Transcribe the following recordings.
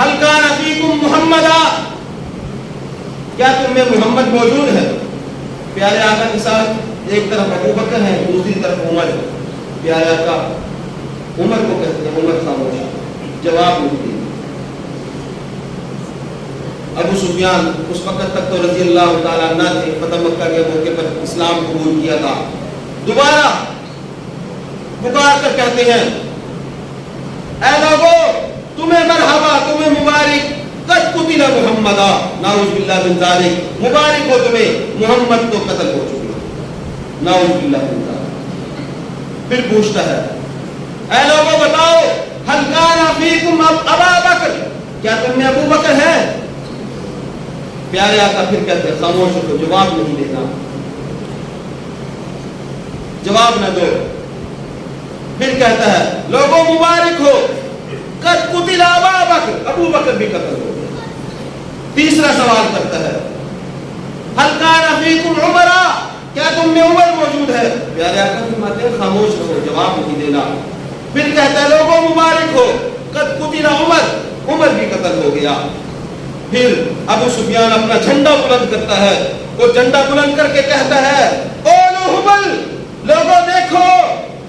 हल कान फीकुम मुहम्मदा, क्या तुम में मोहम्मद मौजूद है? प्यारे आका के साथ एक तरफ अबू बकर है, दूसरी तरफ उमर है। प्यारे आका उमर को कहते हैं, उमर खामोश, जवाब नहीं दिया। अबू सुफियान उस वक्त तक तो रजी अल्लाह तआला अन्हु थे, फतह मक्का के मौके पर इस्लाम कबूल किया था। दोबारा पुकार कर कहते हैं, ऐ लोगों तुम्हें मरहबा, तुम्हें मुबारक, कद कुतिला मुहम्मदा, नाउज़ बिल्लाह मिन ज़ालिक, मुबारक हो तुम्हें, मोहम्मद तो कत्ल हो चुके, नाउज़ बिल्लाह मिन ज़ालिक। फिर पूछता है, ऐ लोगों बताओ, हल कान फीकुम अबू बकर, क्या तुम में अबू बकर है? प्यारे आका फिर कहते हैं, खामोश हो, जवाब नहीं देना, जवाब न दो। फिर कहता है, लोगों मुबारक हो, कद कुतिला अबू बकर, अबू बकर भी कत्ल हो गया। तीसरा सवाल करता है, हल कान फीकुम उमरा, क्या तुम में उमर मौजूद है? प्यारे आका फरमाते हैं, खामोश रहो, जवाब नहीं देना। फिर कहता है, लोगों मुबारक हो, कद कुतिला उमर, उमर भी कत्ल हो गया। फिर अबू सुफियान अपना झंडा बुलंद करता है, वो झंडा बुलंद करके कहता है, ओ हुबल, लोगों देखो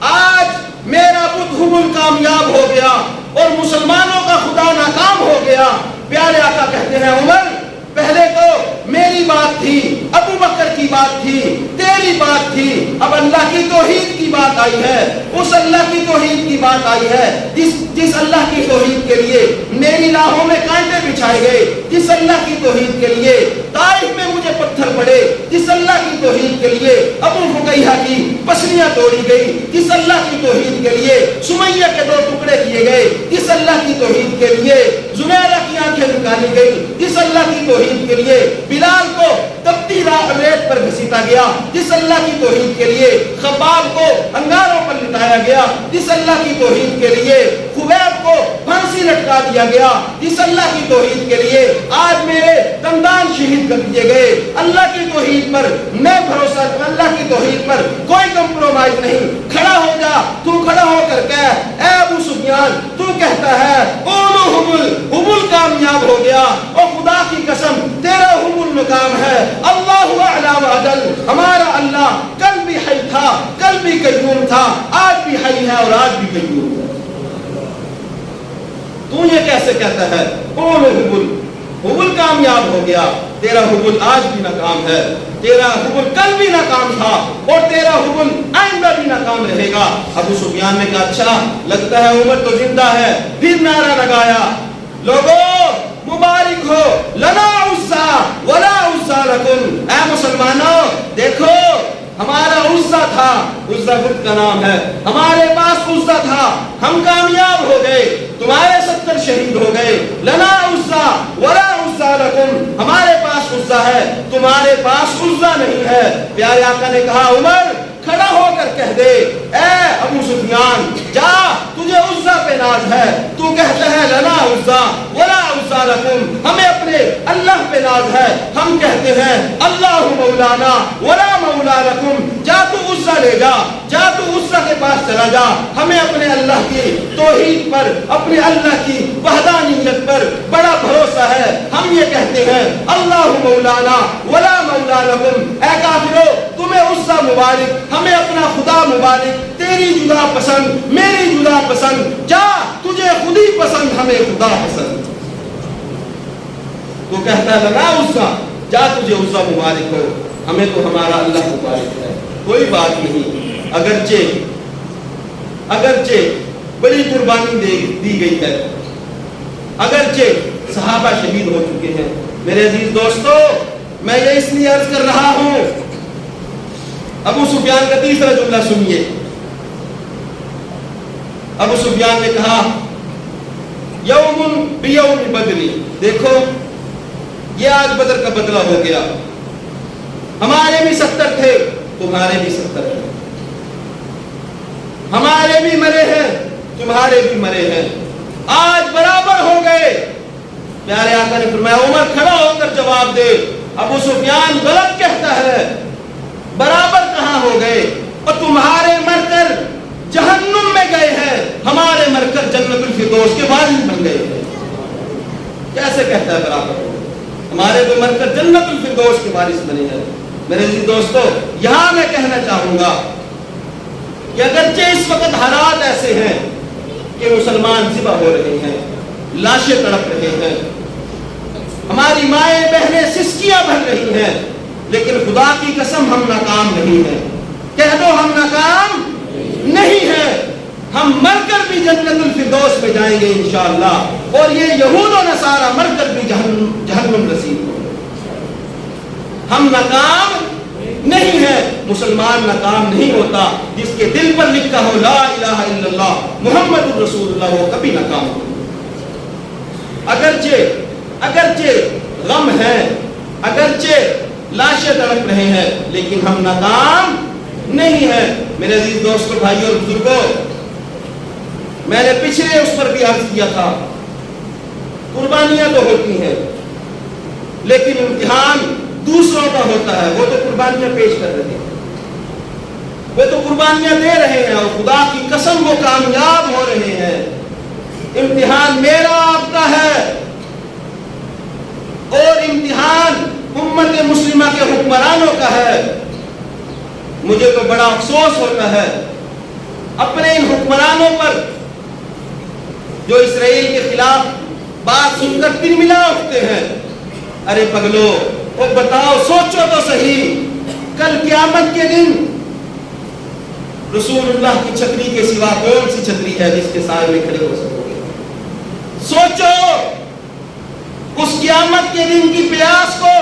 आज मेरा बुत हुबल कामयाब हो गया और मुसलमानों का खुदा नाकाम हो गया। प्यारे आका कहते हैं, उमर पहले तो मेरी बात थी, अबू बकर की बात थी, तेरी बात थी, अब अल्लाह की तौहीद की बात आई है, उस अल्लाह की तौहीद की बात आई है जिस अल्लाह की तौहीद के लिए मेरी राहों में कांटे बिछाए गए, जिस अल्लाह की तौहीद के लिए ताइफ में मुझे पत्थर पड़े, जिस अल्लाह की तौहीद के लिए अबू फुकैहा की पसलियां तोड़ी गई, जिस अल्लाह की तौहीद के लिए सुमैया के 2 टुकड़े किए गए, जिस अल्लाह की तौहीद के लिए जुबैरा की आंखें निकाली गई, जिस अल्लाह की तौहीद के लिए बिलाल को तपती रेत पर घसीटा गया, जिस अल्लाह की तौहीद के लिए खब्बाब को अंगारों पर लिटाया गया, जिस अल्लाह की तौहीद के लिए खुबैब को फांसी लटका दिया गया, जिस अल्लाह की तौहीद के लिए आज मेरे दंदान शहीद कर दिए गए, अल्लाह की तौहीद पर मैं भरोसा, अल्लाह की तौहीद पर कोई कंप्रोमाइज नहीं। खड़ा हो जा, तू खड़ा होकर कह, ऐ अबू सुफियान, तू कहता है ओलो हुबुल, हुबुल कामयाब हो गया, और खुदा की कसम तेरा हुबुल मुकाम है, अल्लाहु अअला व अजल, हमारा अल्लाह कल भी हई था, कल भी कय्यूम था, आज भी हई है और आज भी कय्यूम है। तू ये कैसे कहता है ओलो हुबुल, हुबुल कामयाब हो गया, तेरा हुबुल आज भी नाकाम है, तेरा हुबुल कल भी नाकाम था और तेरा हुबुल आइंदा भी नाकाम रहेगा। अबू सुफियान ने कहा, अच्छा लगता है उमर तो जिंदा है। फिर नारा लगाया, लोगों मुबारक हो, लना उस्सा वला उस्सा लकुम, ऐ मुसलमानों देखो हमारा उस्सा था, उस्सा बुत का नाम है, हमारे पास उस्सा था, हम कामयाब हो गए, तुम्हारे 70 शहीद हो गए, लना उस्सा वला उस्सा लकुम, हमारे पास उस्सा है, तुम्हारे पास उस्सा नहीं है। प्यारे आका ने कहा, उमर खड़ा होकर कह दे, ऐ अबू सुफियान जा, तुझे उस्सा पे नाज है, तू कहता है लना उस्सा वला उस्सा लकुम, हमें अपने अल्लाह पे नाज है, हम कहते हैं अल्लाहु मौलाना वला मौला लकुम, जा तू उस्सा ले जा, जा तू उस्सा के पास चला जा, हमें अपने अल्लाह की तौहीद पर, अपने अल्लाह की वहदानियत पर बड़ा भरोसा है, हम ये कहते हैं अल्लाहु मौलाना वला मौला लकुम। ऐ काफिरो तुम्हें उस्सा मुबारक, हमें अपना खुदा मुबारक, तेरी जुदा पसंद मेरी जुदा पसंद, जा तुझे खुद ही पसंद हमें खुदा पसंद। तो कहता है लगा उस्सा, जा तुझे उस्सा मुबारक हो, हमें तो हमारा अल्लाह मुबारक है। कोई बात नहीं, अगरचे बड़ी कुर्बानी दी गई है, अगरचे सहाबा शहीद हो चुके हैं। मेरे अजीज दोस्तों, मैं ये इसलिए अर्ज कर रहा हूं, अबू सुफियान का तीसरा जुमला सुनिए। अबू सुफियान ने कहा, यौमुन बियौम बदरी, देखो ये आज बदर का बदला हो गया, हमारे भी 70 थे, तुम्हारे भी 70 हैं, हमारे भी मरे हैं, तुम्हारे भी मरे हैं, आज बराबर हो गए। प्यारे आका ने फरमाया, उमर खड़ा होकर जवाब दे, अबू सुफियान गलत कहता है, बराबर कहां हो गए, और तुम्हारे मरकर जहन्नुम में गए हैं, हमारे मरकर जन्नतुल फिरदौस के वारिस बन गए हैं। سے کہتا ہے برابر ہو، ہمارے تو مر کر جنت الفردوس کے وارث بنے ہیں۔ میرے عزیز دوستو، یہاں میں کہنا چاہوں گا کہ اگرچہ اس وقت حالات ایسے ہیں کہ مسلمان ذبح ہو رہے ہیں، لاشیں تڑپ رہے ہیں، ہماری مائیں بہنیں سسکیاں بھر رہی ہیں، لیکن خدا کی قسم ہم ناکام نہیں ہیں۔ کہہ دو ہم ناکام نہیں ہیں، ہم مر کر بھی جنت الفردوس میں جائیں گے انشاءاللہ، اور یہ یہود و نصارہ مر کر بھی جہنم نصیب ہو۔ ہم ناکام نہیں ہیں، مسلمان ناکام نہیں ہوتا، جس کے دل پر لکھا ہو لا الہ الا اللہ محمد الرسول اللہ، وہ کبھی ناکام ہو۔ اگرچہ غم ہے، اگرچہ لاشیں تڑپ رہے ہیں، لیکن ہم ناکام نہیں ہیں۔ میرے عزیز دوستو، بھائیو اور بزرگوں، میں نے پچھلے اس پر بھی عرض کیا تھا، قربانیاں تو ہوتی ہیں لیکن امتحان دوسروں کا ہوتا ہے۔ وہ تو قربانیاں پیش کر رہے ہیں، وہ تو قربانیاں دے رہے ہیں، اور خدا کی قسم وہ کامیاب ہو رہے ہیں۔ امتحان میرا آپ کا ہے، اور امتحان امت مسلمہ کے حکمرانوں کا ہے۔ مجھے تو بڑا افسوس ہوتا ہے اپنے ان حکمرانوں پر جو اسرائیل کے خلاف بات سن کر دل ملا اٹھتے ہیں۔ ارے پگلو، وہ بتاؤ، سوچو تو صحیح، کل قیامت کے دن رسول اللہ کی چھتری کے سوا کون سی چھتری ہے جس کے سائے میں کھڑے ہو سکو گے؟ سوچو، اس قیامت کے دن کی پیاس کو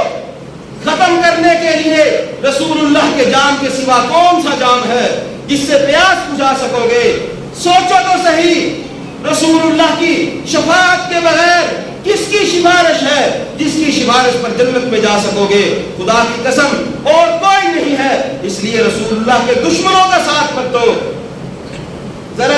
ختم کرنے کے لیے رسول اللہ کے جام کے سوا کون سا جام ہے جس سے پیاس بجھا سکو گے؟ سوچو تو صحیح، رسول اللہ کی شفاعت کے بغیر کس کی سفارش ہے جس کی سفارش پر جنت میں جا سکو گے؟ خدا کی قسم اور کوئی نہیں ہے۔ اس لیے رسول اللہ کے دشمنوں کا ساتھ مت دو۔ ذرا